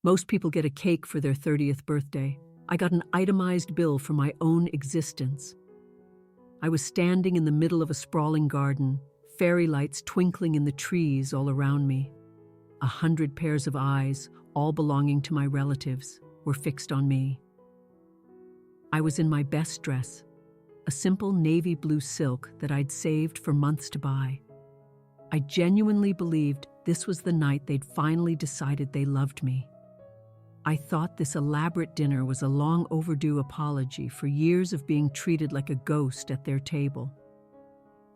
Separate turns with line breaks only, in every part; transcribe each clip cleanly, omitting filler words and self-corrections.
Most people get a cake for their 30th birthday. I got an itemized bill for my own existence. I was standing in the middle of a sprawling garden, fairy lights twinkling in the trees all around me. 100 pairs of eyes, all belonging to my relatives, were fixed on me. I was in my best dress, a simple navy blue silk that I'd saved for months to buy. I genuinely believed this was the night they'd finally decided they loved me. I thought this elaborate dinner was a long overdue apology for years of being treated like a ghost at their table.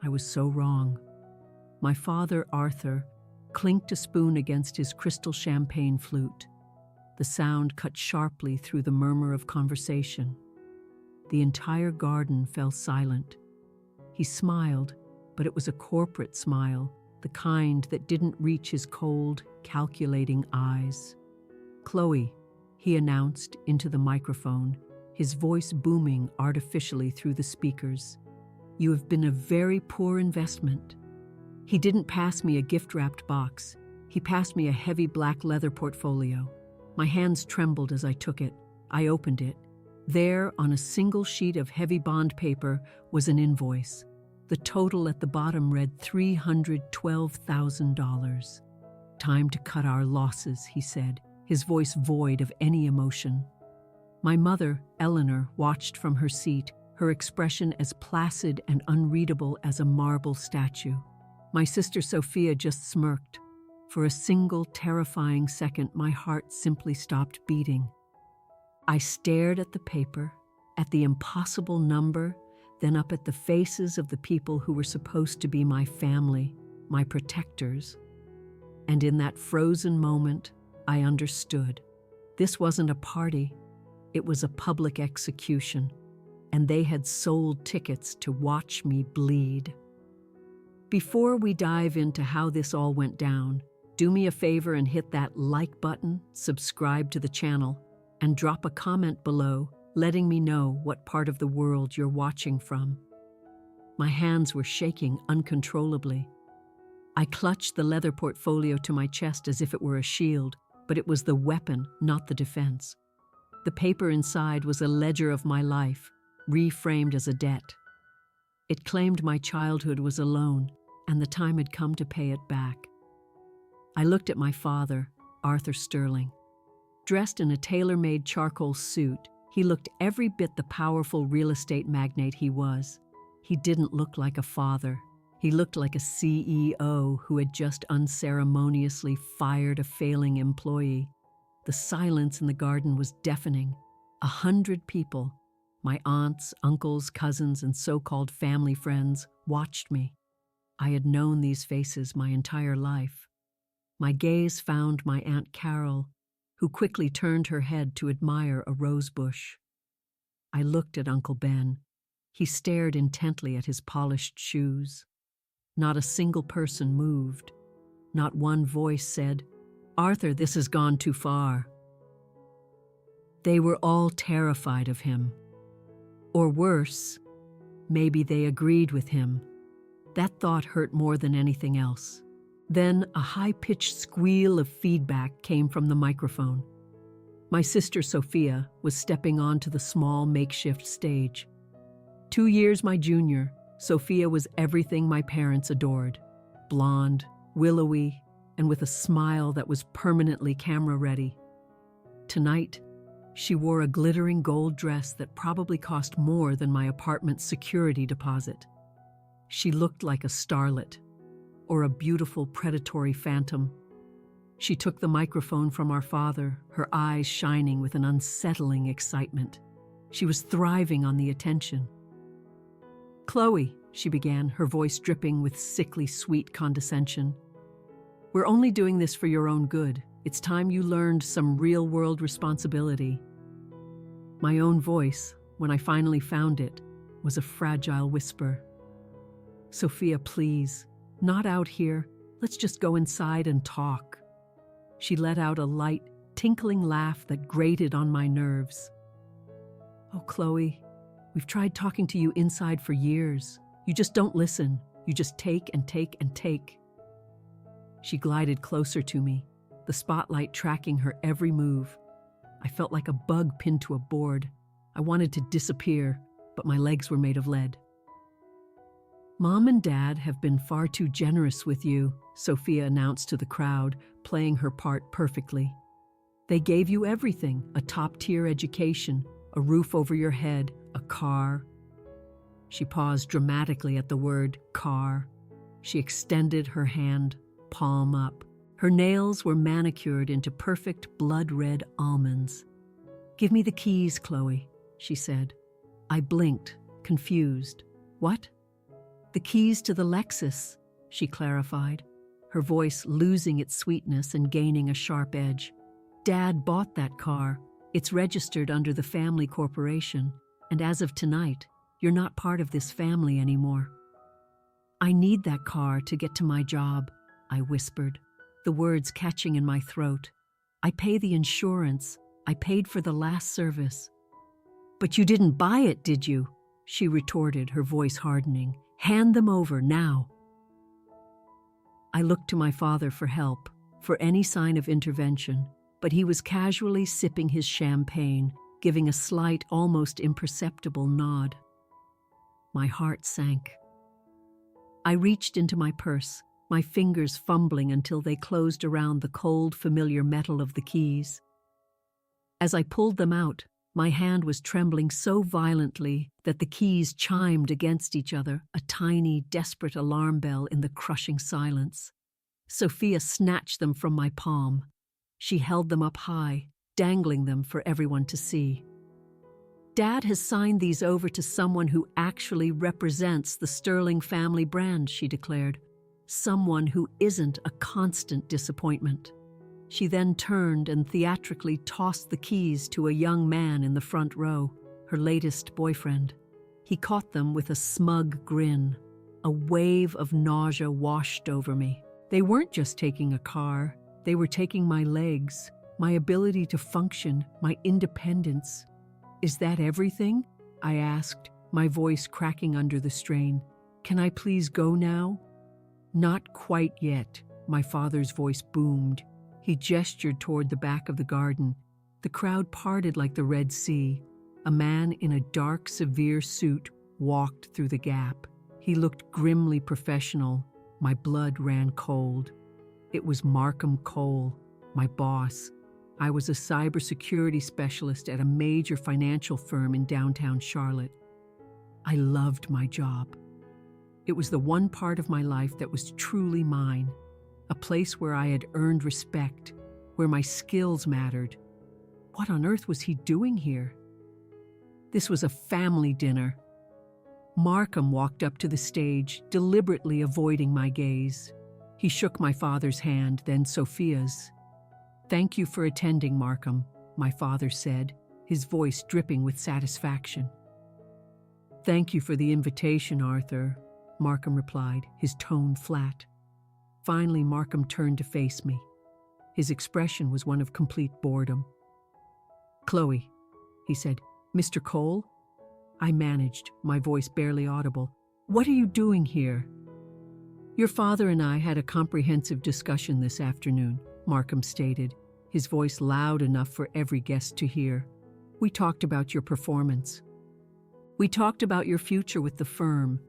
I was so wrong. My father, Arthur, clinked a spoon against his crystal champagne flute. The sound cut sharply through the murmur of conversation. The entire garden fell silent. He smiled, but it was a corporate smile, the kind that didn't reach his cold, calculating eyes. "Chloe," he announced into the microphone, his voice booming artificially through the speakers. "You have been a very poor investment." He didn't pass me a gift-wrapped box. He passed me a heavy black leather portfolio. My hands trembled as I took it. I opened it. There, on a single sheet of heavy bond paper, was an invoice. The total at the bottom read $312,000. "Time to cut our losses," he said, his voice void of any emotion. My mother, Eleanor, watched from her seat, her expression as placid and unreadable as a marble statue. My sister Sophia just smirked. For a single terrifying second, my heart simply stopped beating. I stared at the paper, at the impossible number, then up at the faces of the people who were supposed to be my family, my protectors. And in that frozen moment, I understood. This wasn't a party. It was a public execution, and they had sold tickets to watch me bleed. Before we dive into how this all went down, do me a favor and hit that like button, subscribe to the channel, and drop a comment below letting me know what part of the world you're watching from. My hands were shaking uncontrollably. I clutched the leather portfolio to my chest as if it were a shield, but it was the weapon, not the defense. The paper inside was a ledger of my life, reframed as a debt. It claimed my childhood was a loan, and the time had come to pay it back. I looked at my father, Arthur Sterling. Dressed in a tailor-made charcoal suit, he looked every bit the powerful real estate magnate he was. He didn't look like a father. He looked like a CEO who had just unceremoniously fired a failing employee. The silence in the garden was deafening. 100 people, my aunts, uncles, cousins, and so-called family friends, watched me. I had known these faces my entire life. My gaze found my Aunt Carol, who quickly turned her head to admire a rose bush. I looked at Uncle Ben. He stared intently at his polished shoes. Not a single person moved. Not one voice said, "Arthur, this has gone too far." They were all terrified of him. Or worse, maybe they agreed with him. That thought hurt more than anything else. Then a high-pitched squeal of feedback came from the microphone. My sister Sophia was stepping onto the small makeshift stage. 2 years my junior, Sophia was everything my parents adored. Blonde, willowy, and with a smile that was permanently camera-ready. Tonight, she wore a glittering gold dress that probably cost more than my apartment's security deposit. She looked like a starlet, or a beautiful predatory phantom. She took the microphone from our father, her eyes shining with an unsettling excitement. She was thriving on the attention. "Chloe," she began, her voice dripping with sickly sweet condescension. "We're only doing this for your own good. It's time you learned some real-world responsibility." My own voice, when I finally found it, was a fragile whisper. "Sophia, please. Not out here. Let's just go inside and talk." She let out a light, tinkling laugh that grated on my nerves. "Oh, Chloe, we've tried talking to you inside for years. You just don't listen. You just take and take and take." She glided closer to me, the the spotlight tracking her every move. I felt like a bug pinned to a board. I wanted to disappear, but my legs were made of lead. "Mom and Dad have been far too generous with you," Sophia announced to the crowd, playing her part perfectly. "They gave you everything, a top-tier education, a roof over your head, a car." She paused dramatically at the word car. She extended her hand, palm up. Her nails were manicured into perfect blood-red almonds. "Give me the keys, Chloe," she said. I blinked, confused. "What?" "The keys to the Lexus," she clarified, her voice losing its sweetness and gaining a sharp edge. "Dad bought that car. It's registered under the family corporation, and as of tonight, you're not part of this family anymore." "I need that car to get to my job," I whispered, the words catching in my throat. "I pay the insurance. I paid for the last service." "But you didn't buy it, did you?" she retorted, her voice hardening. "Hand them over now." I looked to my father for help, for any sign of intervention, but he was casually sipping his champagne, giving a slight, almost imperceptible nod. My heart sank. I reached into my purse, my fingers fumbling until they closed around the cold, familiar metal of the keys. As I pulled them out, my hand was trembling so violently that the keys chimed against each other, a tiny, desperate alarm bell in the crushing silence. Sophia snatched them from my palm. She held them up high, dangling them for everyone to see. "Dad has signed these over to someone who actually represents the Sterling family brand," she declared. "Someone who isn't a constant disappointment." She then turned and theatrically tossed the keys to a young man in the front row, her latest boyfriend. He caught them with a smug grin. A wave of nausea washed over me. They weren't just taking a car, they were taking my legs, my ability to function, my independence. "Is that everything?" I asked, my voice cracking under the strain. "Can I please go now?" "Not quite yet," my father's voice boomed. He gestured toward the back of the garden. The crowd parted like the Red Sea. A man in a dark, severe suit walked through the gap. He looked grimly professional. My blood ran cold. It was Markham Cole, my boss. I was a cybersecurity specialist at a major financial firm in downtown Charlotte. I loved my job. It was the one part of my life that was truly mine. A place where I had earned respect, where my skills mattered. What on earth was he doing here? This was a family dinner. Markham walked up to the stage, deliberately avoiding my gaze. He shook my father's hand, then Sophia's. "Thank you for attending, Markham," my father said, his voice dripping with satisfaction. "Thank you for the invitation, Arthur," Markham replied, his tone flat. Finally, Markham turned to face me. His expression was one of complete boredom. "Chloe," he said. "Mr. Cole?" I managed, my voice barely audible. "What are you doing here?" "Your father and I had a comprehensive discussion this afternoon," Markham stated, his voice loud enough for every guest to hear. "We talked about your performance. We talked about your future with the firm."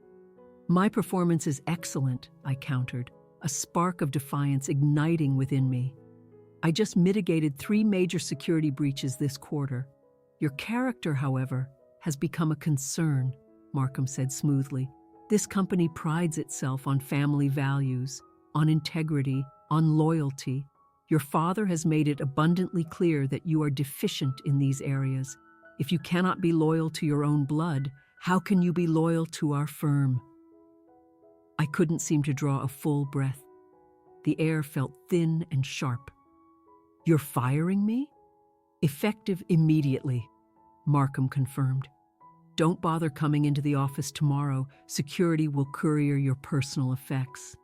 "My performance is excellent," I countered, a spark of defiance igniting within me. "I just mitigated 3 major security breaches this quarter. Your character, however, has become a concern," Markham said smoothly. "This company prides itself on family values, on integrity, on loyalty. Your father has made it abundantly clear that you are deficient in these areas. If you cannot be loyal to your own blood, how can you be loyal to our firm?" I couldn't seem to draw a full breath. The air felt thin and sharp. "You're firing me?" "Effective immediately," Markham confirmed. "Don't bother coming into the office tomorrow. Security will courier your personal effects."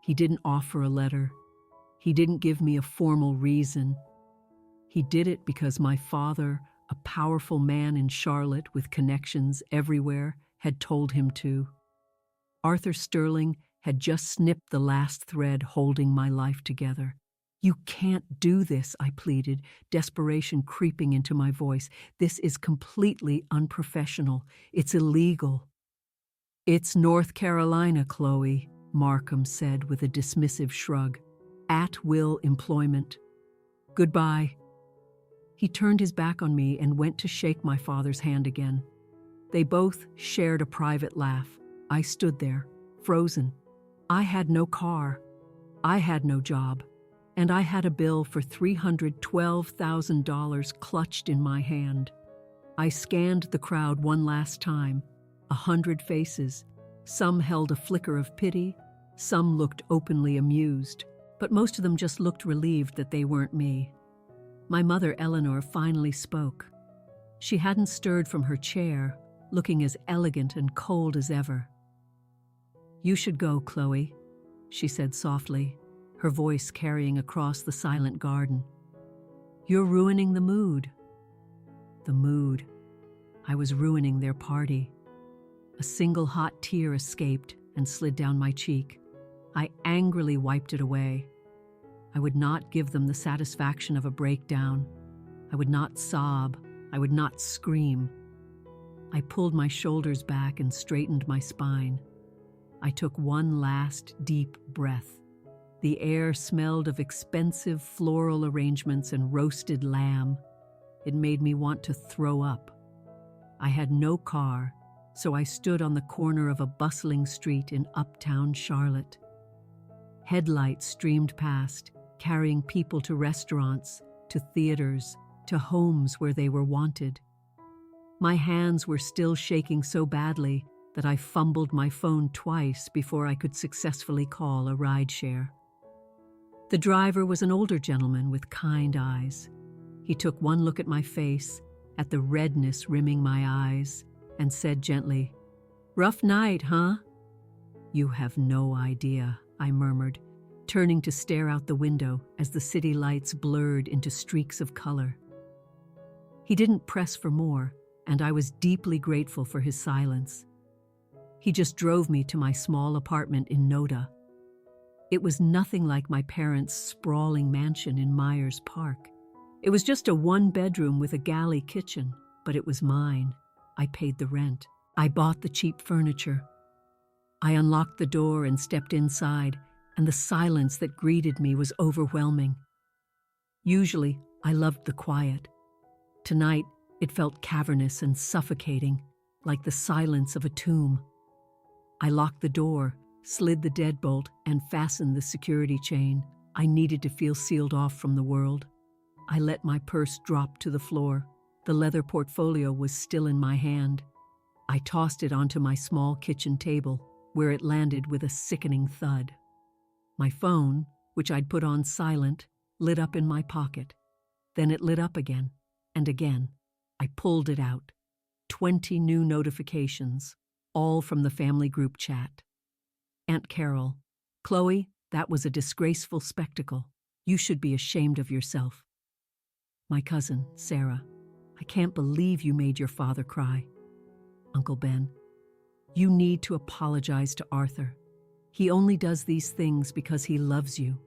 He didn't offer a letter. He didn't give me a formal reason. He did it because my father, a powerful man in Charlotte with connections everywhere, had told him to. Arthur Sterling had just snipped the last thread holding my life together. You can't do this, I pleaded, desperation creeping into my voice. This is completely unprofessional. It's illegal. It's North Carolina, Chloe, Markham said with a dismissive shrug. At-will employment. Goodbye. He turned his back on me and went to shake my father's hand again. They both shared a private laugh. I stood there, frozen. I had no car. I had no job. And I had a bill for $312,000 clutched in my hand. I scanned the crowd one last time. 100 faces. Some held a flicker of pity. Some looked openly amused. But most of them just looked relieved that they weren't me. My mother, Eleanor, finally spoke. She hadn't stirred from her chair, looking as elegant and cold as ever. You should go, Chloe, she said softly, her voice carrying across the silent garden. You're ruining the mood. The mood. I was ruining their party. A single hot tear escaped and slid down my cheek. I angrily wiped it away. I would not give them the satisfaction of a breakdown. I would not sob. I would not scream. I pulled my shoulders back and straightened my spine. I took one last deep breath. The air smelled of expensive floral arrangements and roasted lamb. It made me want to throw up. I had no car, so I stood on the corner of a bustling street in uptown Charlotte. Headlights streamed past, carrying people to restaurants, to theaters, to homes where they were wanted. My hands were still shaking so badly that I fumbled my phone twice before I could successfully call a rideshare. The driver was an older gentleman with kind eyes. He took one look at my face, at the redness rimming my eyes, and said gently, "Rough night, huh?" "You have no idea," I murmured, turning to stare out the window as the city lights blurred into streaks of color. He didn't press for more, and I was deeply grateful for his silence. He just drove me to my small apartment in Noda. It was nothing like my parents' sprawling mansion in Myers Park. It was just a one-bedroom with a galley kitchen, but it was mine. I paid the rent. I bought the cheap furniture. I unlocked the door and stepped inside, and the silence that greeted me was overwhelming. Usually, I loved the quiet. Tonight, it felt cavernous and suffocating, like the silence of a tomb. I locked the door, slid the deadbolt, and fastened the security chain. I needed to feel sealed off from the world. I let my purse drop to the floor. The leather portfolio was still in my hand. I tossed it onto my small kitchen table, where it landed with a sickening thud. My phone, which I'd put on silent, lit up in my pocket. Then it lit up again, and again. I pulled it out. 20 new notifications, all from the family group chat. Aunt Carol, "Chloe, that was a disgraceful spectacle. You should be ashamed of yourself." My cousin, Sarah, "I can't believe you made your father cry." Uncle Ben, "You need to apologize to Arthur. He only does these things because he loves you.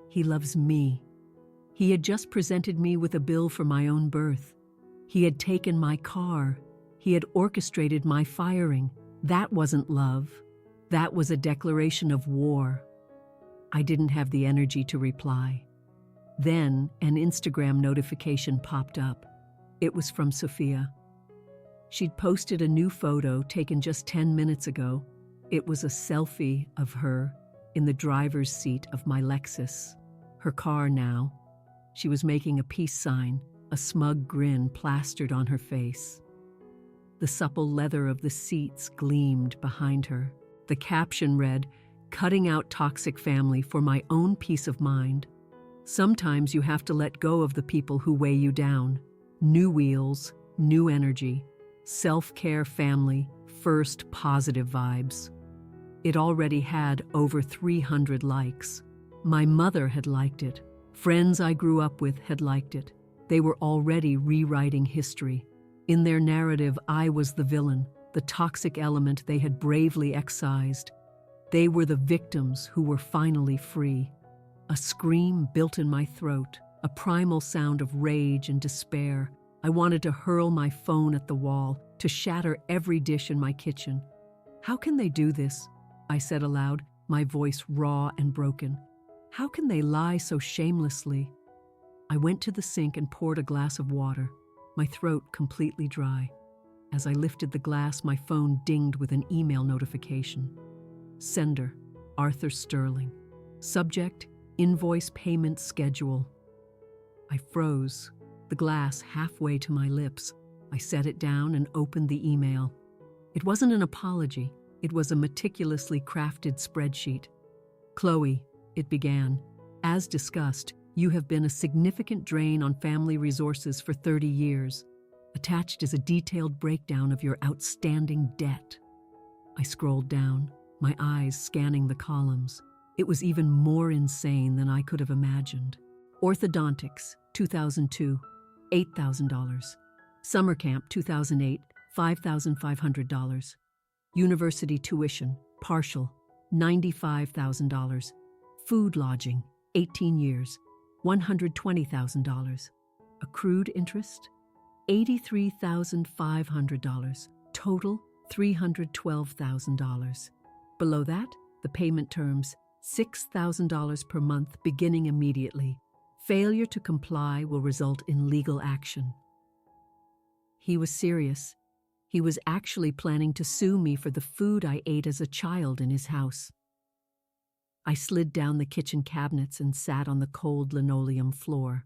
He loves me. He had just presented me with a bill for my own birth. He had taken my car. He had orchestrated my firing. That wasn't love. That was a declaration of war." I didn't have the energy to reply. Then an Instagram notification popped up. It was from Sophia. She'd posted a new photo taken just 10 minutes ago. It was a selfie of her in the driver's seat of my Lexus. Her car now. She was making a peace sign, a smug grin plastered on her face. The supple leather of the seats gleamed behind her. The caption read, "Cutting out toxic family for my own peace of mind. Sometimes you have to let go of the people who weigh you down. New wheels, new energy. Self-care family, first positive vibes." It already had over 300 likes. My mother had liked it. Friends I grew up with had liked it. They were already rewriting history. In their narrative, I was the villain, the toxic element they had bravely excised. They were the victims who were finally free. A scream built in my throat, a primal sound of rage and despair. I wanted to hurl my phone at the wall, to shatter every dish in my kitchen. "How can they do this?" I said aloud, my voice raw and broken. "How can they lie so shamelessly?" I went to the sink and poured a glass of water, my throat completely dry. As I lifted the glass, my phone dinged with an email notification. Sender, Arthur Sterling. Subject, invoice payment schedule. I froze, the glass halfway to my lips. I set it down and opened the email. It wasn't an apology. It was a meticulously crafted spreadsheet. "Chloe," it began, "as discussed, you have been a significant drain on family resources for 30 years. Attached is a detailed breakdown of your outstanding debt." I scrolled down, my eyes scanning the columns. It was even more insane than I could have imagined. Orthodontics, 2002, $8,000. Summer camp, 2008, $5,500. University tuition, partial, $95,000. Food lodging, 18 years, $120,000. Accrued interest, $83,500. Total, $312,000. Below that, the payment terms, $6,000 per month beginning immediately. Failure to comply will result in legal action. He was serious. He was actually planning to sue me for the food I ate as a child in his house. I slid down the kitchen cabinets and sat on the cold linoleum floor.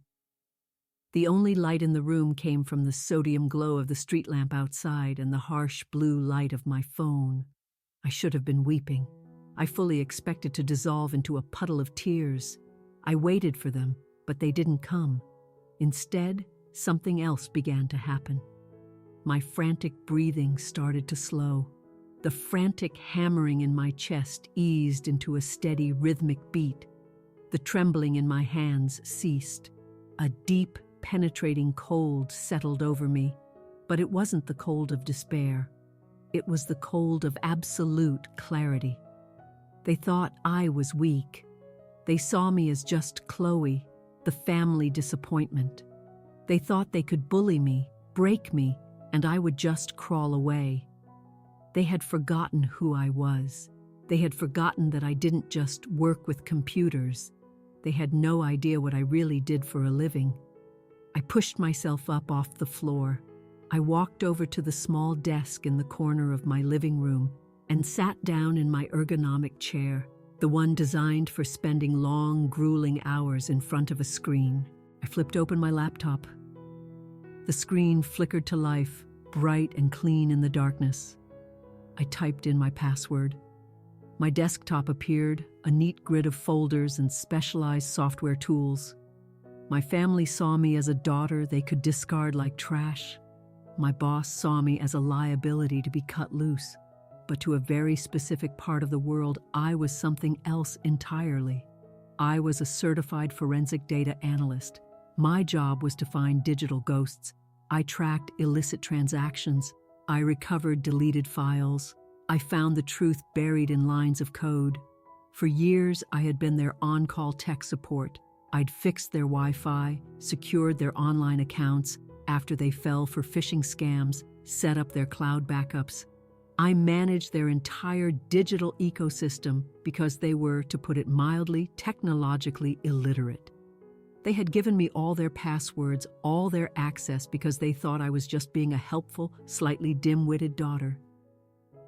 The only light in the room came from the sodium glow of the street lamp outside and the harsh blue light of my phone. I should have been weeping. I fully expected to dissolve into a puddle of tears. I waited for them, but they didn't come. Instead, something else began to happen. My frantic breathing started to slow. The frantic hammering in my chest eased into a steady rhythmic beat. The trembling in my hands ceased. A deep, penetrating cold settled over me, but it wasn't the cold of despair. It was the cold of absolute clarity. They thought I was weak. They saw me as just Chloe, the family disappointment. They thought they could bully me, break me, and I would just crawl away. They had forgotten who I was. They had forgotten that I didn't just work with computers. They had no idea what I really did for a living. I pushed myself up off the floor. I walked over to the small desk in the corner of my living room and sat down in my ergonomic chair, the one designed for spending long, grueling hours in front of a screen. I flipped open my laptop. The screen flickered to life, bright and clean in the darkness. I typed in my password. My desktop appeared, a neat grid of folders and specialized software tools. My family saw me as a daughter they could discard like trash. My boss saw me as a liability to be cut loose. But to a very specific part of the world, I was something else entirely. I was a certified forensic data analyst. My job was to find digital ghosts. I tracked illicit transactions. I recovered deleted files. I found the truth buried in lines of code. For years, I had been their on-call tech support. I'd fixed their Wi-Fi, secured their online accounts after they fell for phishing scams, set up their cloud backups. I managed their entire digital ecosystem because they were, to put it mildly, technologically illiterate. They had given me all their passwords, all their access because they thought I was just being a helpful, slightly dim-witted daughter.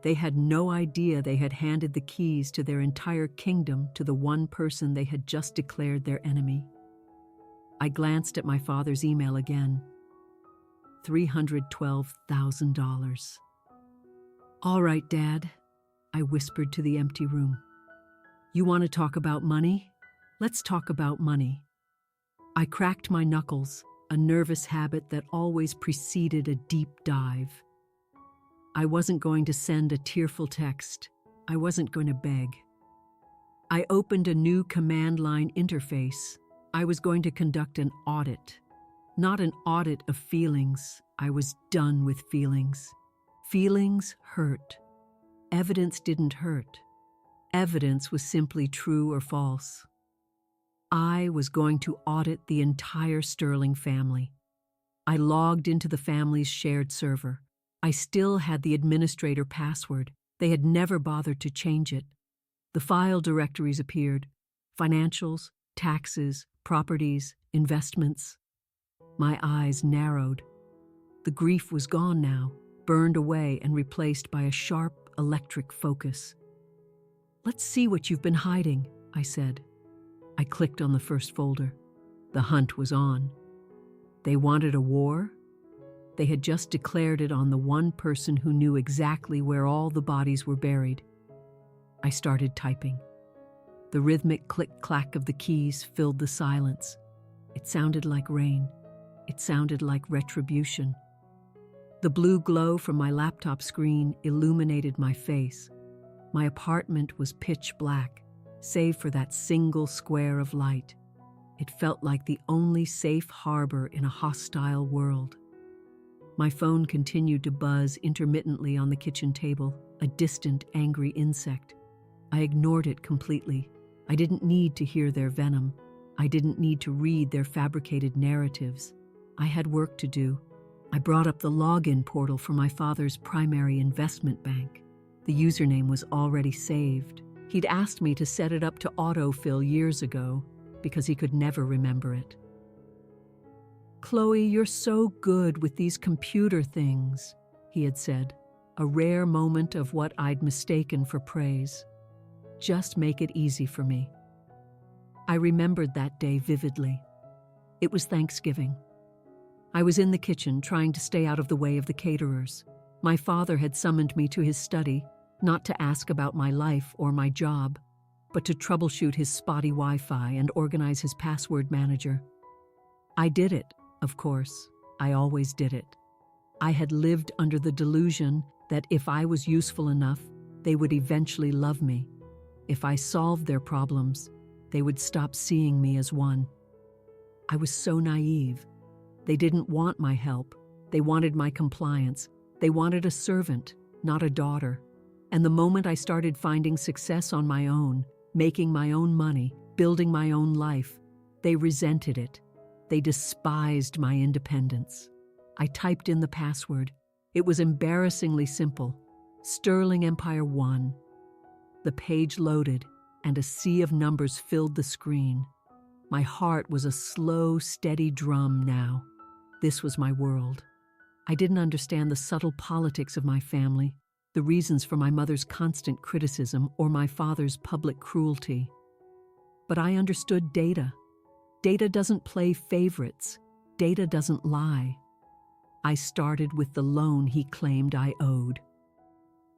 They had no idea they had handed the keys to their entire kingdom to the one person they had just declared their enemy. I glanced at my father's email again. $312,000. "All right, Dad," I whispered to the empty room. "You want to talk about money? Let's talk about money." I cracked my knuckles, a nervous habit that always preceded a deep dive. I wasn't going to send a tearful text. I wasn't going to beg. I opened a new command line interface. I was going to conduct an audit. Not an audit of feelings. I was done with feelings. Feelings hurt. Evidence didn't hurt. Evidence was simply true or false. I was going to audit the entire Sterling family. I logged into the family's shared server. I still had the administrator password. They had never bothered to change it. The file directories appeared: financials, taxes, properties, investments. My eyes narrowed. The grief was gone now, burned away and replaced by a sharp electric focus. "Let's see what you've been hiding," I said. I clicked on the first folder. The hunt was on. They wanted a war? They had just declared it on the one person who knew exactly where all the bodies were buried. I started typing. The rhythmic click-clack of the keys filled the silence. It sounded like rain. It sounded like retribution. The blue glow from my laptop screen illuminated my face. My apartment was pitch black, save for that single square of light. It felt like the only safe harbor in a hostile world. My phone continued to buzz intermittently on the kitchen table, a distant, angry insect. I ignored it completely. I didn't need to hear their venom. I didn't need to read their fabricated narratives. I had work to do. I brought up the login portal for my father's primary investment bank. The username was already saved. He'd asked me to set it up to autofill years ago because he could never remember it. "Chloe, you're so good with these computer things," he had said, a rare moment of what I'd mistaken for praise. "Just make it easy for me." I remembered that day vividly. It was Thanksgiving. I was in the kitchen trying to stay out of the way of the caterers. My father had summoned me to his study, not to ask about my life or my job, but to troubleshoot his spotty Wi-Fi and organize his password manager. I did it, of course. I always did it. I had lived under the delusion that if I was useful enough, they would eventually love me. If I solved their problems, they would stop seeing me as one. I was so naive. They didn't want my help. They wanted my compliance. They wanted a servant, not a daughter. And the moment I started finding success on my own, making my own money, building my own life, they resented it. They despised my independence. I typed in the password. It was embarrassingly simple. Sterling Empire 1. The page loaded, and a sea of numbers filled the screen. My heart was a slow, steady drum now. This was my world. I didn't understand the subtle politics of my family, the reasons for my mother's constant criticism or my father's public cruelty. But I understood data. Data doesn't play favorites. Data doesn't lie. I started with the loan he claimed I owed.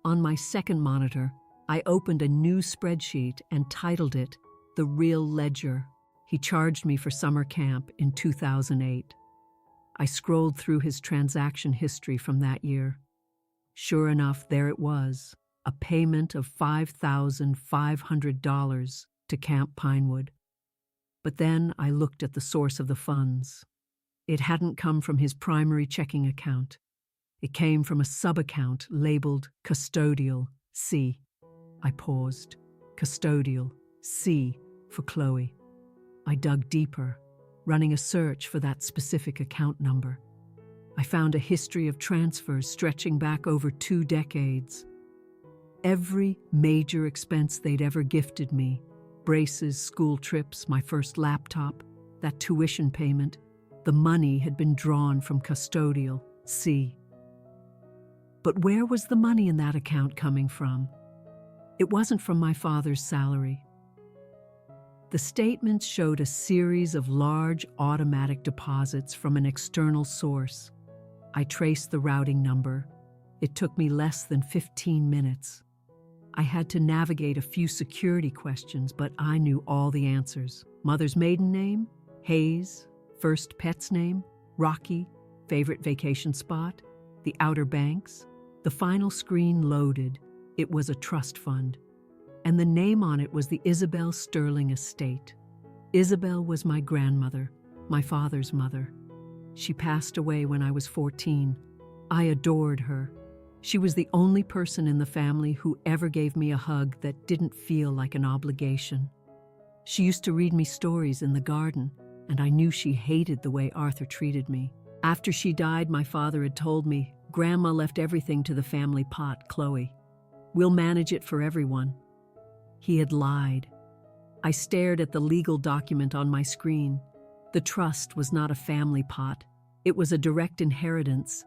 On my second monitor, I opened a new spreadsheet and titled it The Real Ledger. He charged me for summer camp in 2008. I scrolled through his transaction history from that year. Sure enough, there it was, a payment of $5,500 to Camp Pinewood. But then I looked at the source of the funds. It hadn't come from his primary checking account. It came from a sub-account labeled Custodial C. I paused. Custodial C for Chloe. I dug deeper, running a search for that specific account number. I found a history of transfers stretching back over 2 decades. Every major expense they'd ever gifted me, braces, school trips, my first laptop, that tuition payment, the money had been drawn from Custodial C. But where was the money in that account coming from? It wasn't from my father's salary. The statements showed a series of large automatic deposits from an external source. I traced the routing number. It took me less than 15 minutes. I had to navigate a few security questions, but I knew all the answers. Mother's maiden name? Hayes. First pet's name? Rocky. Favorite vacation spot? The Outer Banks. The final screen loaded. It was a trust fund. And the name on it was the Isabel Sterling Estate. Isabel was my grandmother, my father's mother. She passed away when I was 14. I adored her. She was the only person in the family who ever gave me a hug that didn't feel like an obligation. She used to read me stories in the garden, and I knew she hated the way Arthur treated me. After she died, my father had told me, "Grandma left everything to the family pot, Chloe. We'll manage it for everyone." He had lied. I stared at the legal document on my screen. The trust was not a family pot. It was a direct inheritance.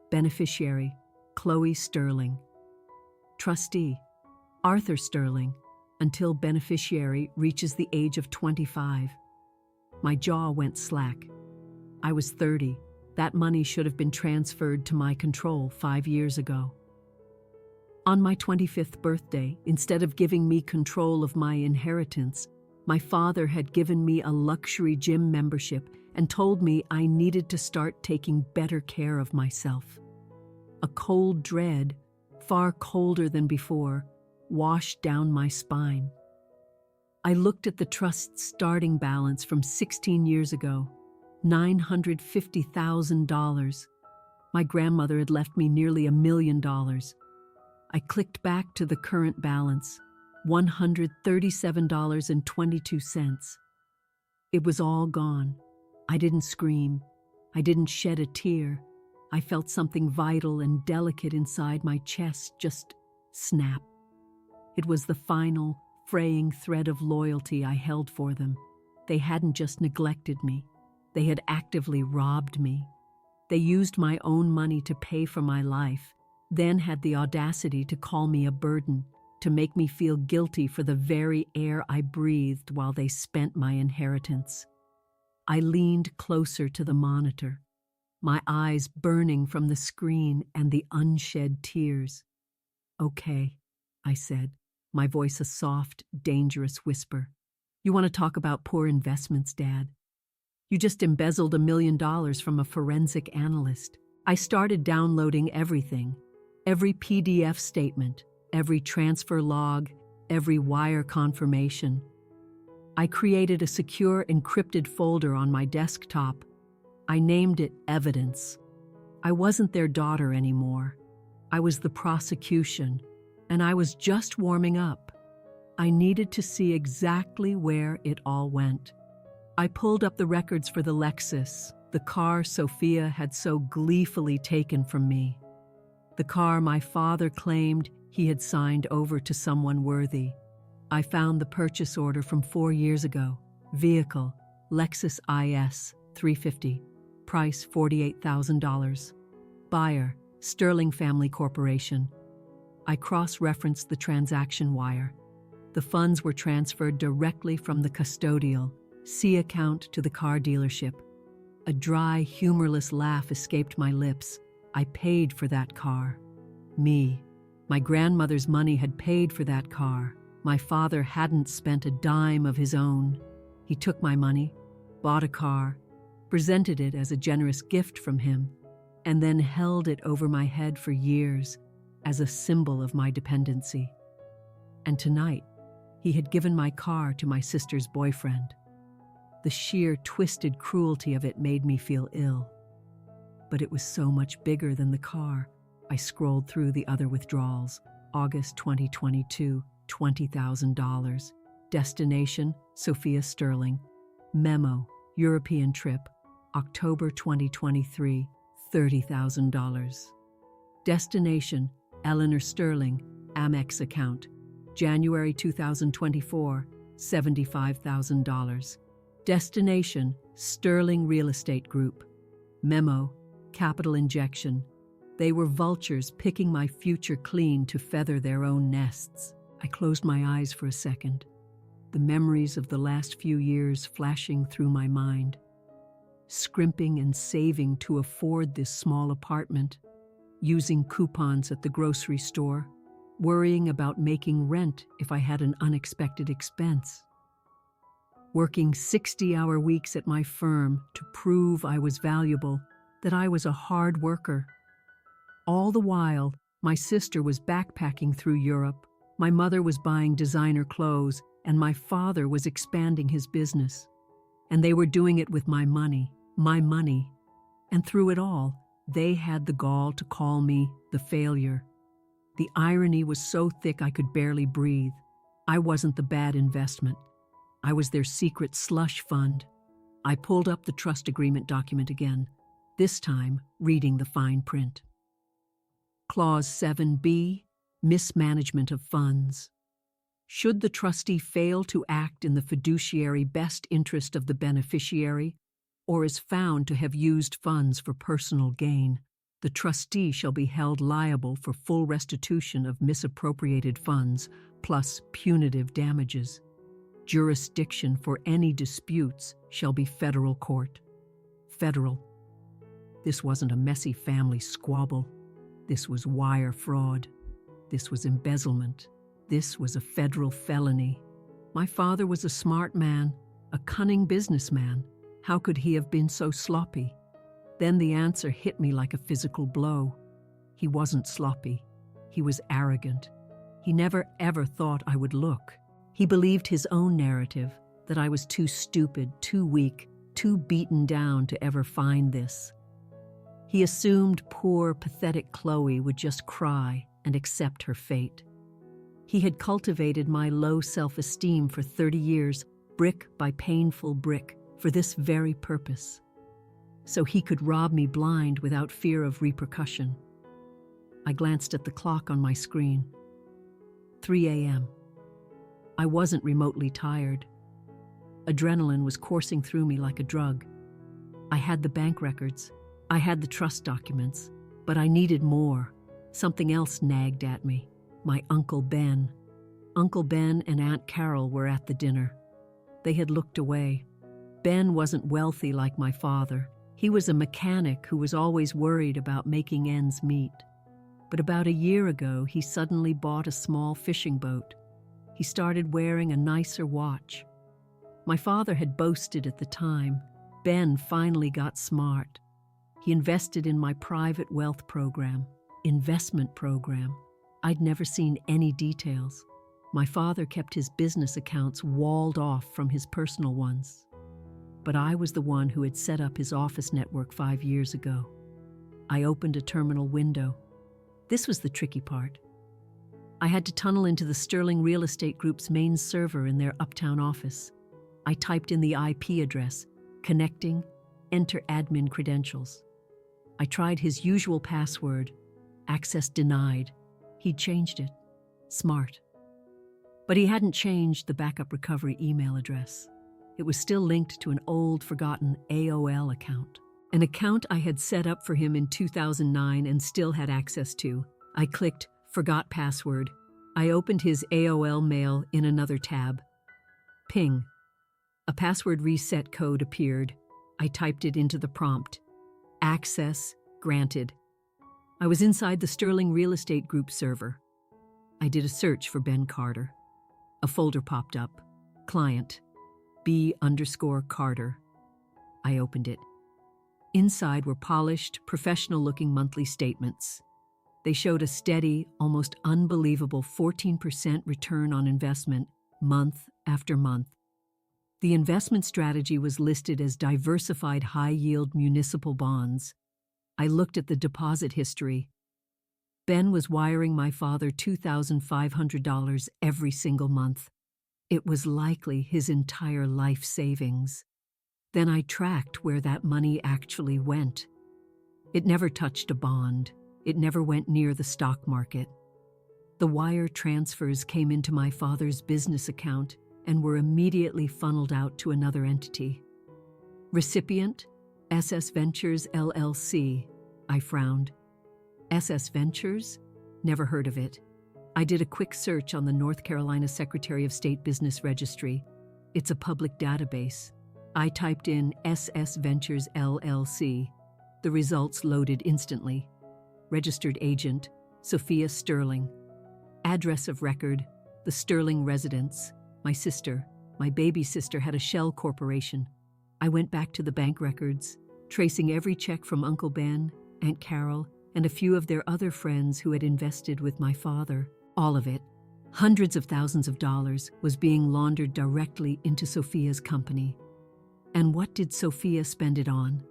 Beneficiary, Chloe Sterling. Trustee, Arthur Sterling, until beneficiary reaches the age of 25. My jaw went slack. I was 30. That money should have been transferred to my control 5 years ago. On my 25th birthday, instead of giving me control of my inheritance, my father had given me a luxury gym membership and told me I needed to start taking better care of myself. A cold dread, far colder than before, washed down my spine. I looked at the trust's starting balance from 16 years ago, $950,000. My grandmother had left me nearly $1 million. I clicked back to the current balance, $137.22. It was all gone. I didn't scream. I didn't shed a tear. I felt something vital and delicate inside my chest just snap. It was the final, fraying thread of loyalty I held for them. They hadn't just neglected me. They had actively robbed me. They used my own money to pay for my life, then had the audacity to call me a burden, to make me feel guilty for the very air I breathed while they spent my inheritance. I leaned closer to the monitor, my eyes burning from the screen and the unshed tears. "Okay," I said, my voice a soft, dangerous whisper. "You want to talk about poor investments, Dad? You just embezzled $1 million from a forensic analyst." I started downloading everything, every PDF statement, every transfer log, every wire confirmation. I created a secure encrypted folder on my desktop. I named it Evidence. I wasn't their daughter anymore. I was the prosecution, and I was just warming up. I needed to see exactly where it all went. I pulled up the records for the Lexus, the car Sophia had so gleefully taken from me. The car my father claimed he had signed over to someone worthy. I found the purchase order from 4 years ago. Vehicle, Lexus IS 350. Price $48,000. Buyer, Sterling Family Corporation. I cross-referenced the transaction wire. The funds were transferred directly from the custodial C account to the car dealership. A dry, humorless laugh escaped my lips. I paid for that car. Me. My grandmother's money had paid for that car. My father hadn't spent a dime of his own. He took my money, bought a car, presented it as a generous gift from him, and then held it over my head for years as a symbol of my dependency. And tonight, he had given my car to my sister's boyfriend. The sheer twisted cruelty of it made me feel ill. But it was so much bigger than the car. I scrolled through the other withdrawals. August 2022, $20,000. Destination, Sophia Sterling. Memo, European trip, October 2023, $30,000. Destination, Eleanor Sterling, Amex account, January 2024, $75,000. Destination, Sterling Real Estate Group. Memo, capital injection. They were vultures picking my future clean to feather their own nests. I closed my eyes for a second, the memories of the last few years flashing through my mind. Scrimping and saving to afford this small apartment, using coupons at the grocery store, worrying about making rent if I had an unexpected expense. Working 60-hour weeks at my firm to prove I was valuable, that I was a hard worker. All the while, my sister was backpacking through Europe, my mother was buying designer clothes, and my father was expanding his business. And they were doing it with my money. And through it all, they had the gall to call me the failure. The irony was so thick I could barely breathe. I wasn't the bad investment. I was their secret slush fund. I pulled up the trust agreement document again, this time reading the fine print. Clause 7B, mismanagement of funds. Should the trustee fail to act in the fiduciary best interest of the beneficiary, or is found to have used funds for personal gain, the trustee shall be held liable for full restitution of misappropriated funds plus punitive damages. Jurisdiction for any disputes shall be federal court. Federal. This wasn't a messy family squabble. This was wire fraud. This was embezzlement. This was a federal felony. My father was a smart man, a cunning businessman. How could he have been so sloppy? Then the answer hit me like a physical blow. He wasn't sloppy. He was arrogant. He never ever thought I would look. He believed his own narrative, that I was too stupid, too weak, too beaten down to ever find this. He assumed poor, pathetic Chloe would just cry and accept her fate. He had cultivated my low self-esteem for 30 years, brick by painful brick, for this very purpose. So he could rob me blind without fear of repercussion. I glanced at the clock on my screen. 3 a.m. I wasn't remotely tired. Adrenaline was coursing through me like a drug. I had the bank records. I had the trust documents. But I needed more. Something else nagged at me. My Uncle Ben. Uncle Ben and Aunt Carol were at the dinner. They had looked away. Ben wasn't wealthy like my father. He was a mechanic who was always worried about making ends meet. But about a year ago, he suddenly bought a small fishing boat. He started wearing a nicer watch. My father had boasted at the time. Ben finally got smart. He invested in my private wealth program, investment program. I'd never seen any details. My father kept his business accounts walled off from his personal ones. But I was the one who had set up his office network 5 years ago. I opened a terminal window. This was the tricky part. I had to tunnel into the Sterling Real Estate Group's main server in their uptown office. I typed in the IP address, connecting, enter admin credentials. I tried his usual password, access denied. He'd changed it. Smart. But he hadn't changed the backup recovery email address. It was still linked to an old, forgotten AOL account. An account I had set up for him in 2009 and still had access to. I clicked Forgot Password. I opened his AOL mail in another tab. Ping. A password reset code appeared. I typed it into the prompt. Access granted. I was inside the Sterling Real Estate Group server. I did a search for Ben Carter. A folder popped up. Client. B_Carter. I opened it. Inside were polished, professional-looking monthly statements. They showed a steady, almost unbelievable 14% return on investment, month after month. The investment strategy was listed as diversified high-yield municipal bonds. I looked at the deposit history. Ben was wiring my father $2,500 every single month. It was likely his entire life savings. Then I tracked where that money actually went. It never touched a bond. It never went near the stock market. The wire transfers came into my father's business account and were immediately funneled out to another entity. Recipient, SS Ventures LLC. I frowned. SS Ventures? Never heard of it. I did a quick search on the North Carolina Secretary of State Business Registry. It's a public database. I typed in SS Ventures LLC. The results loaded instantly. Registered agent, Sophia Sterling. Address of record, the Sterling residence. My sister, my baby sister, had a shell corporation. I went back to the bank records, tracing every check from Uncle Ben, Aunt Carol, and a few of their other friends who had invested with my father. All of it, hundreds of thousands of dollars, was being laundered directly into Sophia's company. And what did Sophia spend it on?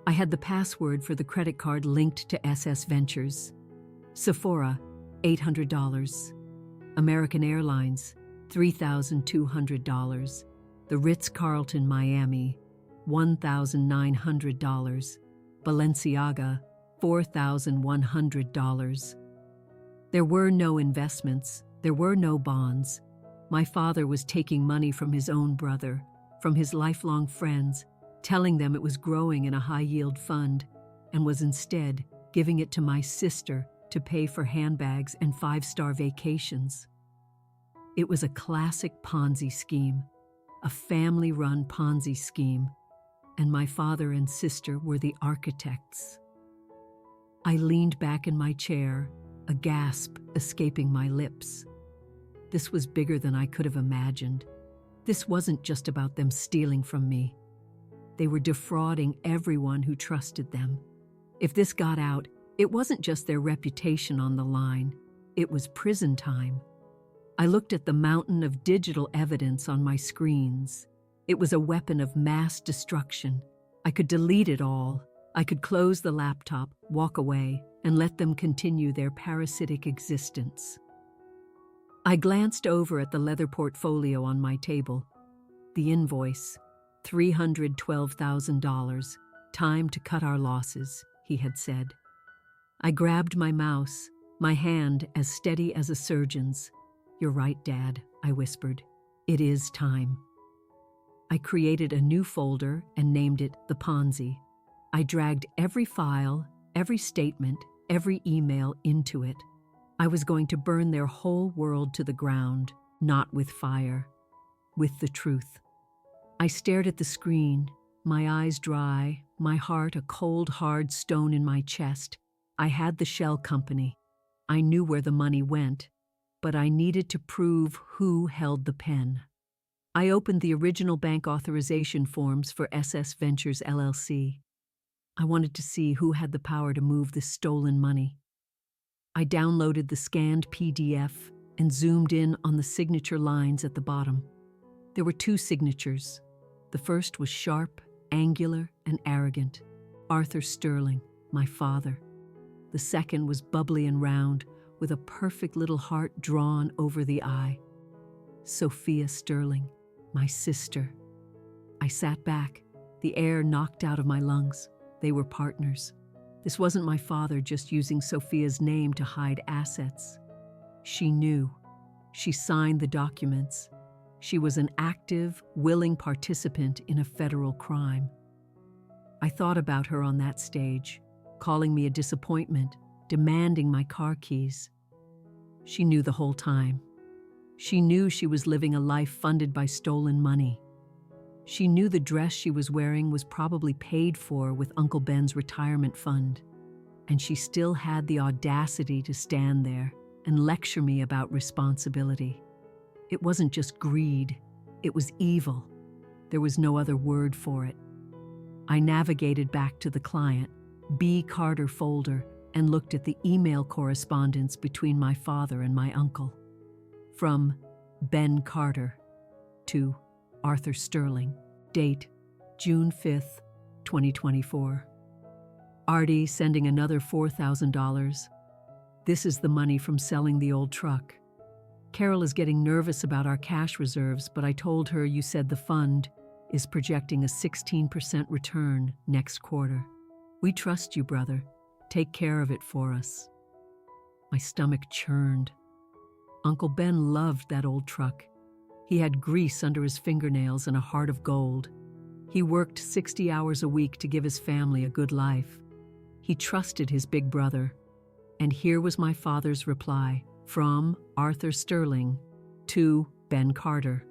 I had the password for the credit card linked to SS Ventures. Sephora, $800. American Airlines, $3,200. The Ritz-Carlton, Miami, $1,900. Balenciaga, $4,100. There were no investments. There were no bonds. My father was taking money from his own brother, from his lifelong friends, telling them it was growing in a high-yield fund, and was instead giving it to my sister to pay for handbags and five-star vacations. It was a classic Ponzi scheme, a family-run Ponzi scheme, and my father and sister were the architects. I leaned back in my chair, a gasp escaping my lips. This was bigger than I could have imagined. This wasn't just about them stealing from me. They were defrauding everyone who trusted them. If this got out, it wasn't just their reputation on the line. It was prison time. I looked at the mountain of digital evidence on my screens. It was a weapon of mass destruction. I could delete it all. I could close the laptop, walk away, and let them continue their parasitic existence. I glanced over at the leather portfolio on my table. The invoice, $312,000. Time to cut our losses, he had said. I grabbed my mouse, my hand as steady as a surgeon's. You're right, Dad, I whispered. It is time. I created a new folder and named it The Ponzi. I dragged every file, every statement, every email into it. I was going to burn their whole world to the ground, not with fire, with the truth. I stared at the screen, my eyes dry, my heart a cold, hard stone in my chest. I had the shell company. I knew where the money went, but I needed to prove who held the pen. I opened the original bank authorization forms for SS Ventures LLC. I wanted to see who had the power to move this stolen money. I downloaded the scanned PDF and zoomed in on the signature lines at the bottom. There were two signatures. The first was sharp, angular, and arrogant. Arthur Sterling, my father. The second was bubbly and round, with a perfect little heart drawn over the eye. Sophia Sterling, my sister. I sat back, the air knocked out of my lungs. They were partners. This wasn't my father just using Sophia's name to hide assets. She knew. She signed the documents. She was an active, willing participant in a federal crime. I thought about her on that stage, calling me a disappointment, demanding my car keys. She knew the whole time. She knew she was living a life funded by stolen money. She knew the dress she was wearing was probably paid for with Uncle Ben's retirement fund. And she still had the audacity to stand there and lecture me about responsibility. It wasn't just greed, it was evil. There was no other word for it. I navigated back to the client, B. Carter folder, and looked at the email correspondence between my father and my uncle. From Ben Carter to Arthur Sterling. Date, June 5th, 2024. Artie sending another $4,000. This is the money from selling the old truck. Carol is getting nervous about our cash reserves, but I told her you said the fund is projecting a 16% return next quarter. We trust you, brother. Take care of it for us. My stomach churned. Uncle Ben loved that old truck. He had grease under his fingernails and a heart of gold. He worked 60 hours a week to give his family a good life. He trusted his big brother. And here was my father's reply from Arthur Sterling to Ben Carter.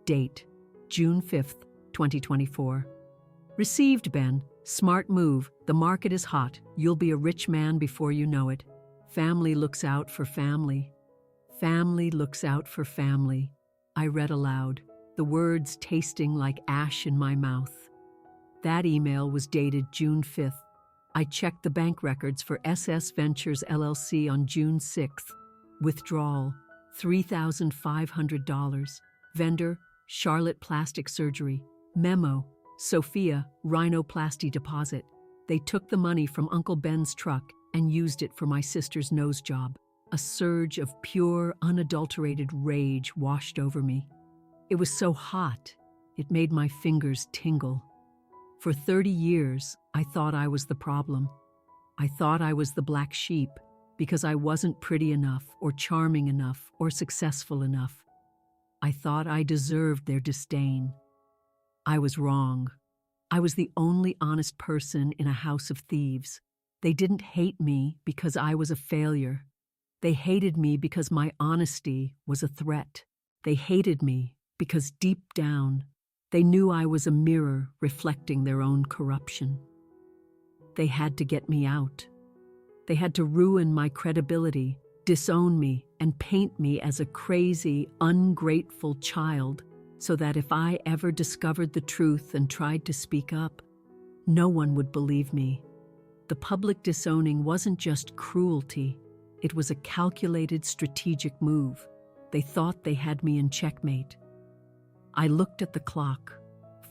Date, June 5th, 2024. Received, Ben. Smart move. The market is hot. You'll be a rich man before you know it. Family looks out for family. Family looks out for family. I read aloud, the words tasting like ash in my mouth. That email was dated June 5th. I checked the bank records for SS Ventures LLC on June 6th. Withdrawal, $3,500. Vendor, Charlotte Plastic Surgery. Memo, Sophia, rhinoplasty deposit. They took the money from Uncle Ben's truck and used it for my sister's nose job. A surge of pure, unadulterated rage washed over me. It was so hot. It made my fingers tingle. For 30 years, I thought I was the problem. I thought I was the black sheep because I wasn't pretty enough or charming enough or successful enough. I thought I deserved their disdain. I was wrong. I was the only honest person in a house of thieves. They didn't hate me because I was a failure. They hated me because my honesty was a threat. They hated me because deep down, they knew I was a mirror reflecting their own corruption. They had to get me out. They had to ruin my credibility, disown me, and paint me as a crazy, ungrateful child so that if I ever discovered the truth and tried to speak up, no one would believe me. The public disowning wasn't just cruelty, it was a calculated strategic move. They thought they had me in checkmate. I looked at the clock.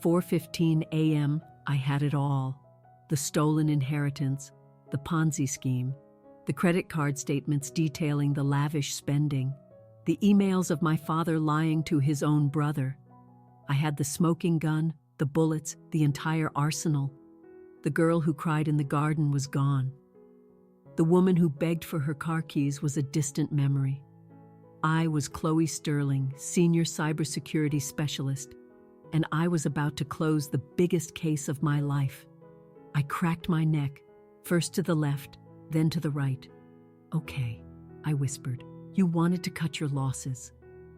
4:15 a.m., I had it all. The stolen inheritance, the Ponzi scheme, the credit card statements detailing the lavish spending, the emails of my father lying to his own brother. I had the smoking gun, the bullets, the entire arsenal. The girl who cried in the garden was gone. The woman who begged for her car keys was a distant memory. I was Chloe Sterling, senior cybersecurity specialist, and I was about to close the biggest case of my life. I cracked my neck, first to the left, then to the right. "Okay," I whispered. "You wanted to cut your losses.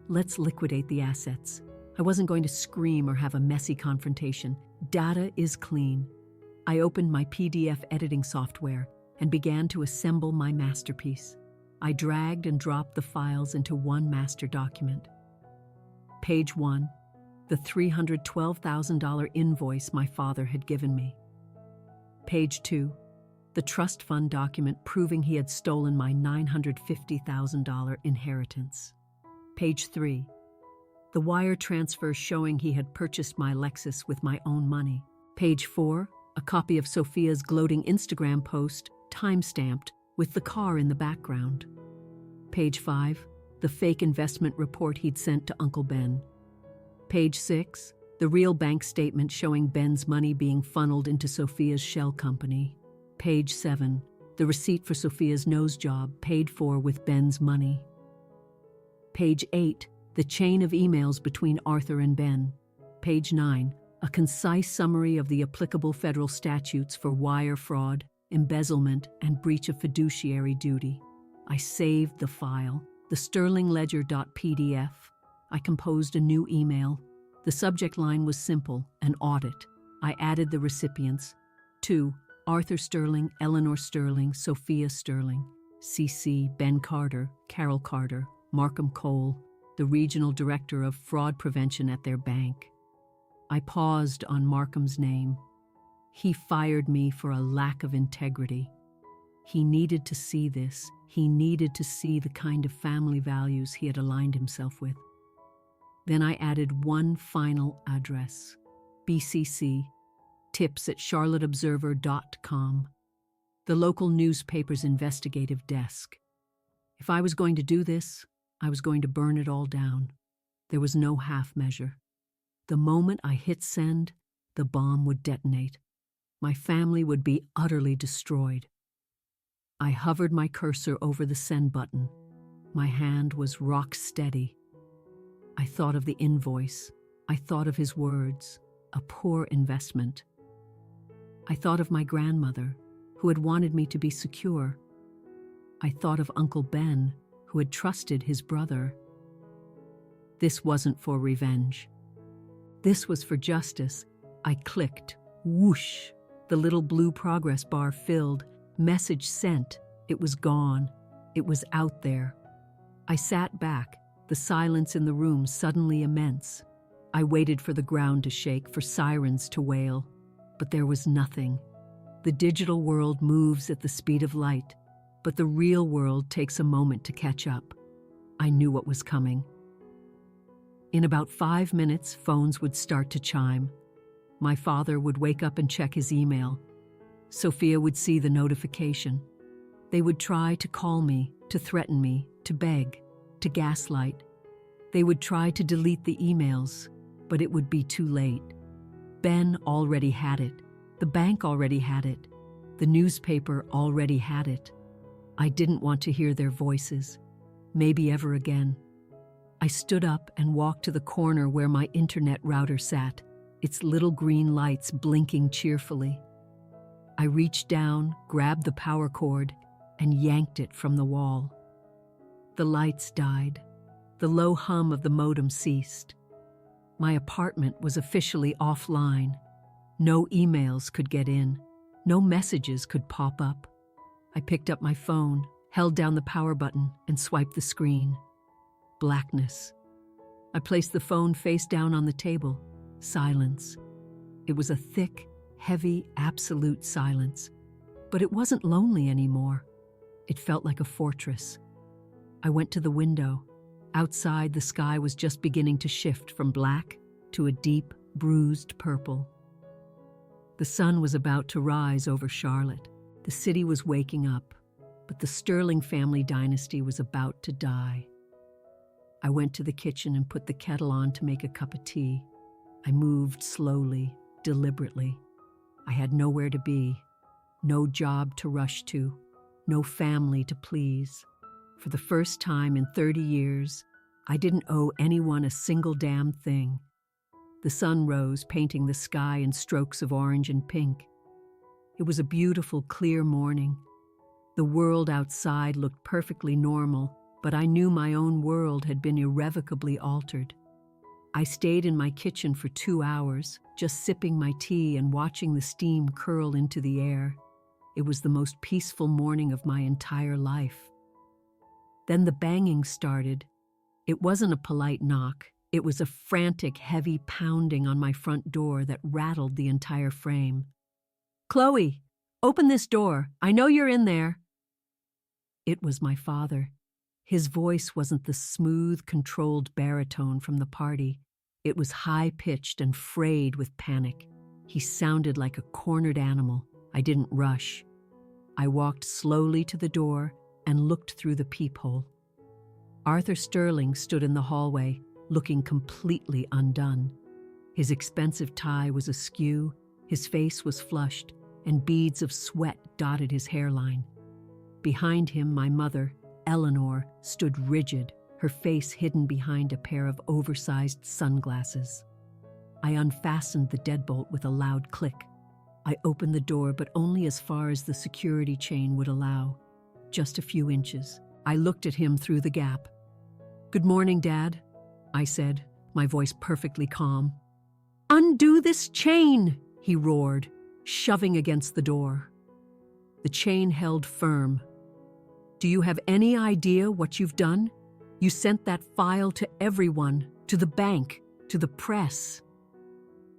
Let's liquidate the assets." I wasn't going to scream or have a messy confrontation. Data is clean. I opened my PDF editing software and began to assemble my masterpiece. I dragged and dropped the files into one master document. Page 1, the $312,000 invoice my father had given me. Page 2, the trust fund document proving he had stolen my $950,000 inheritance. Page 3, the wire transfer showing he had purchased my Lexus with my own money. Page 4, a copy of Sophia's gloating Instagram post, time-stamped, with the car in the background. Page 5, the fake investment report he'd sent to Uncle Ben. Page 6, the real bank statement showing Ben's money being funneled into Sophia's shell company. Page 7, the receipt for Sophia's nose job paid for with Ben's money. Page 8, the chain of emails between Arthur and Ben. Page 9, a concise summary of the applicable federal statutes for wire fraud, embezzlement, and breach of fiduciary duty. I saved the file, the sterlingledger.pdf. I composed a new email. The subject line was simple, an audit. I added the recipients. 2. Arthur Sterling, Eleanor Sterling, Sophia Sterling. CC, Ben Carter, Carol Carter, Markham Cole, the regional director of fraud prevention at their bank. I paused on Markham's name. He fired me for a lack of integrity. He needed to see this. He needed to see the kind of family values he had aligned himself with. Then I added one final address. BCC, tips@charlotteobserver.com, the local newspaper's investigative desk. If I was going to do this, I was going to burn it all down. There was no half measure. The moment I hit send, the bomb would detonate. My family would be utterly destroyed. I hovered my cursor over the send button. My hand was rock steady. I thought of the invoice. I thought of his words, a poor investment. I thought of my grandmother, who had wanted me to be secure. I thought of Uncle Ben, who had trusted his brother. This wasn't for revenge. This was for justice. I clicked. Whoosh! The little blue progress bar filled. Message sent. It was gone. It was out there. I sat back, the silence in the room suddenly immense. I waited for the ground to shake, for sirens to wail. But there was nothing. The digital world moves at the speed of light, but the real world takes a moment to catch up. I knew what was coming. In about 5 minutes, phones would start to chime. My father would wake up and check his email. Sophia would see the notification. They would try to call me, to threaten me, to beg, to gaslight. They would try to delete the emails, but it would be too late. Ben already had it. The bank already had it. The newspaper already had it. I didn't want to hear their voices. Maybe ever again. I stood up and walked to the corner where my internet router sat, its little green lights blinking cheerfully. I reached down, grabbed the power cord, and yanked it from the wall. The lights died. The low hum of the modem ceased. My apartment was officially offline. No emails could get in. No messages could pop up. I picked up my phone, held down the power button, and swiped the screen. Blackness. I placed the phone face down on the table. Silence. It was a thick, heavy, absolute silence. But it wasn't lonely anymore. It felt like a fortress. I went to the window. Outside, the sky was just beginning to shift from black to a deep, bruised purple. The sun was about to rise over Charlotte. The city was waking up, but the Sterling family dynasty was about to die. I went to the kitchen and put the kettle on to make a cup of tea. I moved slowly, deliberately. I had nowhere to be, no job to rush to, no family to please. For the first time in 30 years, I didn't owe anyone a single damn thing. The sun rose, painting the sky in strokes of orange and pink. It was a beautiful, clear morning. The world outside looked perfectly normal, but I knew my own world had been irrevocably altered. I stayed in my kitchen for 2 hours, just sipping my tea and watching the steam curl into the air. It was the most peaceful morning of my entire life. Then the banging started. It wasn't a polite knock. It was a frantic, heavy pounding on my front door that rattled the entire frame. "Chloe, open this door. I know you're in there." It was my father. His voice wasn't the smooth, controlled baritone from the party. It was high-pitched and frayed with panic. He sounded like a cornered animal. I didn't rush. I walked slowly to the door and looked through the peephole. Arthur Sterling stood in the hallway, looking completely undone. His expensive tie was askew, his face was flushed, and beads of sweat dotted his hairline. Behind him, my mother, Eleanor, stood rigid, her face hidden behind a pair of oversized sunglasses. I unfastened the deadbolt with a loud click. I opened the door, but only as far as the security chain would allow. Just a few inches. I looked at him through the gap. "Good morning, Dad," I said, my voice perfectly calm. "Undo this chain," he roared, shoving against the door. The chain held firm. "Do you have any idea what you've done? You sent that file to everyone, to the bank, to the press."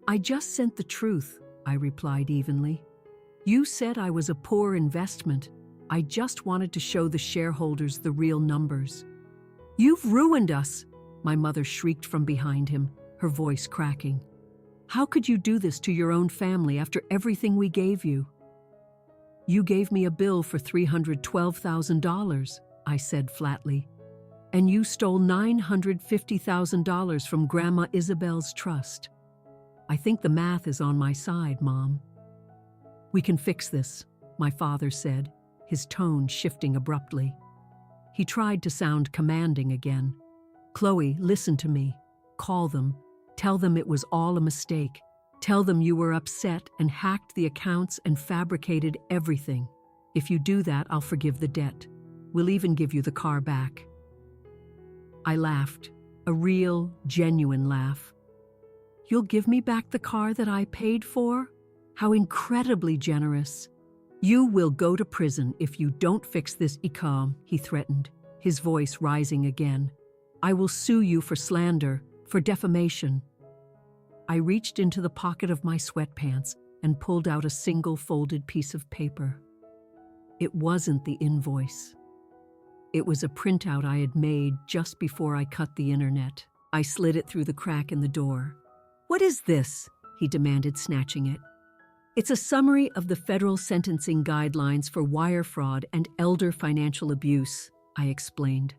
"I just sent the truth," I replied evenly. "You said I was a poor investment. I just wanted to show the shareholders the real numbers." "You've ruined us," my mother shrieked from behind him, her voice cracking. "How could you do this to your own family after everything we gave you?" "You gave me a bill for $312,000, I said flatly. "And you stole $950,000 from Grandma Isabel's trust. I think the math is on my side, Mom." "We can fix this," my father said, his tone shifting abruptly. He tried to sound commanding again. "Chloe, listen to me. Call them. Tell them it was all a mistake. Tell them you were upset and hacked the accounts and fabricated everything. If you do that, I'll forgive the debt. We'll even give you the car back." I laughed, a real, genuine laugh. "You'll give me back the car that I paid for? How incredibly generous. You will go to prison if you don't fix this ecom," he threatened, his voice rising again. "I will sue you for slander, for defamation." I reached into the pocket of my sweatpants and pulled out a single folded piece of paper. It wasn't the invoice. It was a printout I had made just before I cut the internet. I slid it through the crack in the door. "What is this?" he demanded, snatching it. "It's a summary of the federal sentencing guidelines for wire fraud and elder financial abuse," I explained.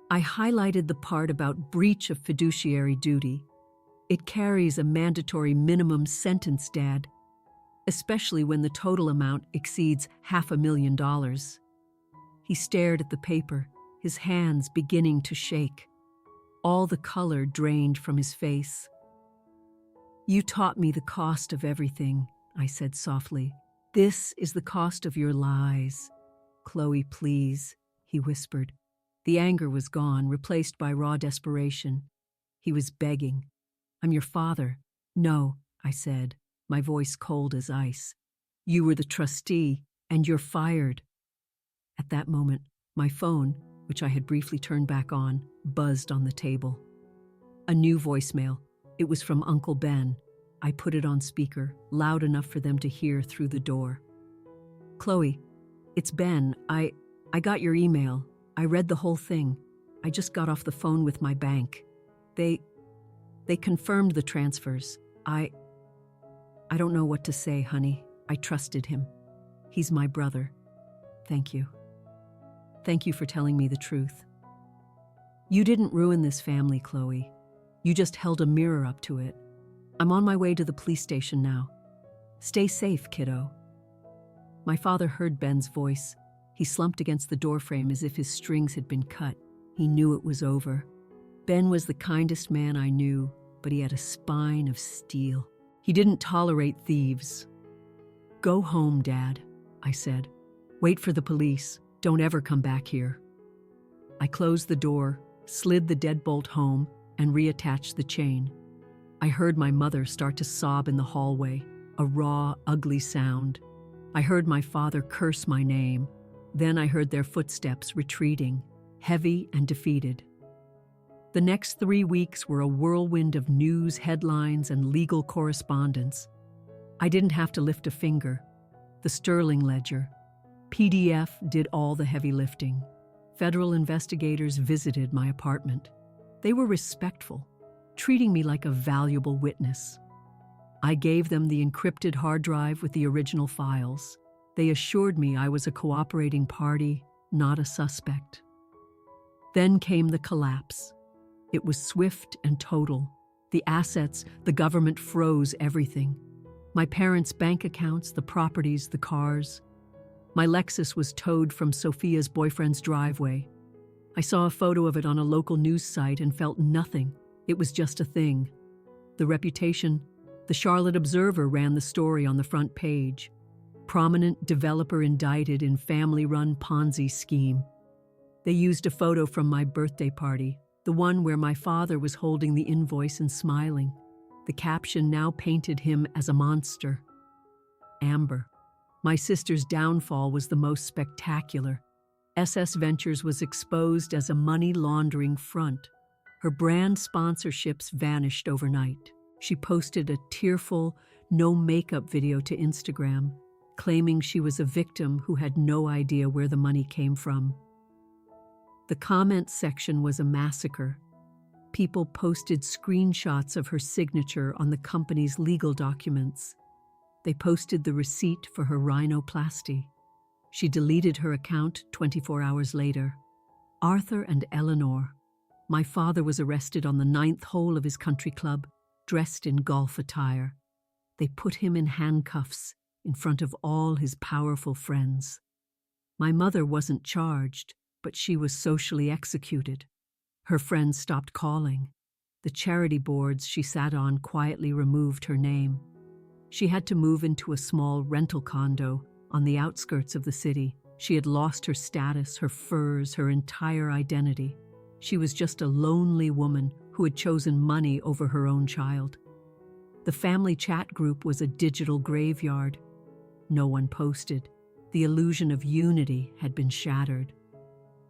I highlighted the part about breach of fiduciary duty. It carries a mandatory minimum sentence, Dad, especially when the total amount exceeds $500,000. He stared at the paper, his hands beginning to shake. All the color drained from his face. "You taught me the cost of everything," I said softly. "This is the cost of your lies." "Chloe, please," he whispered. The anger was gone, replaced by raw desperation. He was begging. "I'm your father." "No," I said, my voice cold as ice. "You were the trustee, and you're fired." At that moment, my phone, which I had briefly turned back on, buzzed on the table. A new voicemail. It was from Uncle Ben. I put it on speaker, loud enough for them to hear through the door. "Chloe, it's Ben. I got your email. I read the whole thing. I just got off the phone with my bank. They confirmed the transfers. I don't know what to say, honey. I trusted him. He's my brother. Thank you. Thank you for telling me the truth. You didn't ruin this family, Chloe. You just held a mirror up to it. I'm on my way to the police station now. Stay safe, kiddo." My father heard Ben's voice. He slumped against the doorframe as if his strings had been cut. He knew it was over. Ben was the kindest man I knew, but he had a spine of steel. He didn't tolerate thieves. "Go home, Dad," I said. "Wait for the police. Don't ever come back here." I closed the door, slid the deadbolt home, and reattached the chain. I heard my mother start to sob in the hallway, a raw, ugly sound. I heard my father curse my name. Then I heard their footsteps retreating, heavy and defeated. The next 3 weeks were a whirlwind of news, headlines, and legal correspondence. I didn't have to lift a finger. The Sterling Ledger, PDF did all the heavy lifting. Federal investigators visited my apartment. They were respectful, treating me like a valuable witness. I gave them the encrypted hard drive with the original files. They assured me I was a cooperating party, not a suspect. Then came the collapse. It was swift and total. The assets, the government froze everything. My parents' bank accounts, the properties, the cars. My Lexus was towed from Sophia's boyfriend's driveway. I saw a photo of it on a local news site and felt nothing. It was just a thing. The Reputation, the Charlotte Observer ran the story on the front page. Prominent developer indicted in family-run Ponzi scheme. They used a photo from my birthday party, the one where my father was holding the invoice and smiling. The caption now painted him as a monster. Amber. My sister's downfall was the most spectacular. SS Ventures was exposed as a money laundering front. Her brand sponsorships vanished overnight. She posted a tearful, no-makeup video to Instagram, claiming she was a victim who had no idea where the money came from. The comments section was a massacre. People posted screenshots of her signature on the company's legal documents. They posted the receipt for her rhinoplasty. She deleted her account 24 hours later. Arthur and Eleanor. My father was arrested on the 9th hole of his country club, dressed in golf attire. They put him in handcuffs in front of all his powerful friends. My mother wasn't charged, but she was socially executed. Her friends stopped calling. The charity boards she sat on quietly removed her name. She had to move into a small rental condo on the outskirts of the city. She had lost her status, her furs, her entire identity. She was just a lonely woman who had chosen money over her own child. The family chat group was a digital graveyard. No one posted. The illusion of unity had been shattered.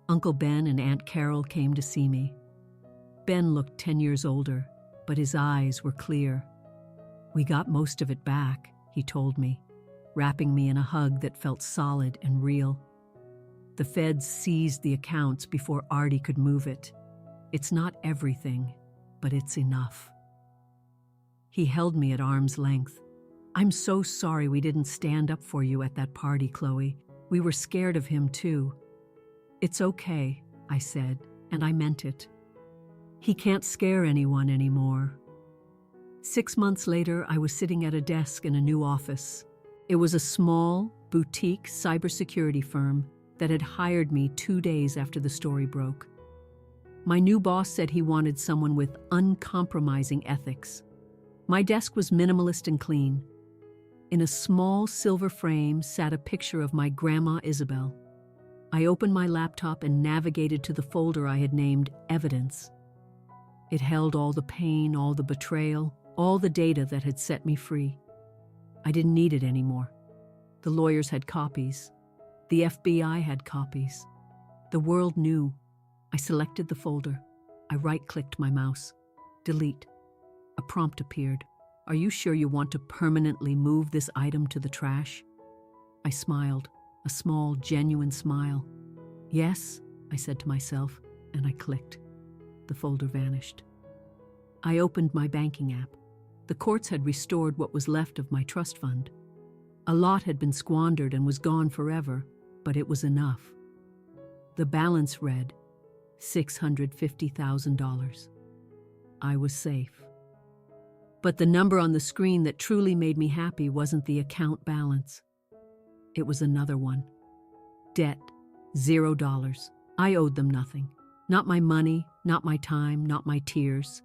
Uncle Ben and Aunt Carol came to see me. Ben looked 10 years older, but his eyes were clear. "We got most of it back," he told me, wrapping me in a hug that felt solid and real. "The feds seized the accounts before Artie could move it. It's not everything, but it's enough." He held me at arm's length. "I'm so sorry we didn't stand up for you at that party, Chloe. We were scared of him too." "It's okay," I said, and I meant it. "He can't scare anyone anymore." 6 months later, I was sitting at a desk in a new office. It was a small, boutique cybersecurity firm that had hired me 2 days after the story broke. My new boss said he wanted someone with uncompromising ethics. My desk was minimalist and clean. In a small silver frame sat a picture of my grandma Isabel. I opened my laptop and navigated to the folder I had named Evidence. It held all the pain, all the betrayal, all the data that had set me free. I didn't need it anymore. The lawyers had copies. The FBI had copies. The world knew. I selected the folder. I right-clicked my mouse. Delete. A prompt appeared. Are you sure you want to permanently move this item to the trash? I smiled, a small, genuine smile. Yes, I said to myself, and I clicked. The folder vanished. I opened my banking app. The courts had restored what was left of my trust fund. A lot had been squandered and was gone forever, but it was enough. The balance read $650,000. I was safe. But the number on the screen that truly made me happy wasn't the account balance. It was another one. Debt, $0. I owed them nothing. Not my money, not my time, not my tears.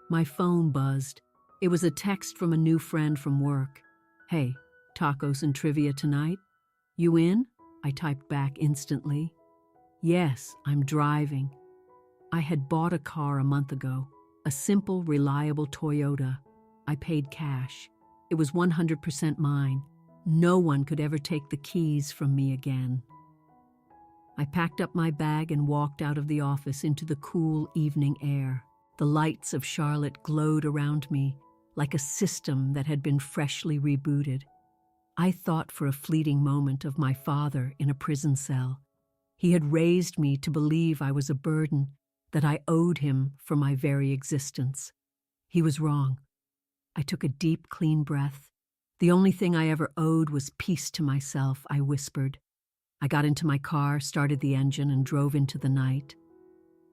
My phone buzzed. It was a text from a new friend from work. Hey, tacos and trivia tonight? You in? I typed back instantly. Yes, I'm driving. I had bought a car a month ago. A simple, reliable Toyota. I paid cash. It was 100% mine. No one could ever take the keys from me again. I packed up my bag and walked out of the office into the cool evening air. The lights of Charlotte glowed around me like a system that had been freshly rebooted. I thought for a fleeting moment of my father in a prison cell. He had raised me to believe I was a burden, that I owed him for my very existence. He was wrong. I took a deep, clean breath. The only thing I ever owed was peace to myself, I whispered. I got into my car, started the engine, and drove into the night.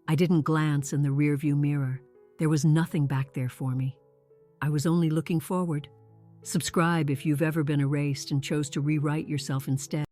I didn't glance in the rearview mirror. There was nothing back there for me. I was only looking forward. Subscribe if you've ever been erased and chose to rewrite yourself instead.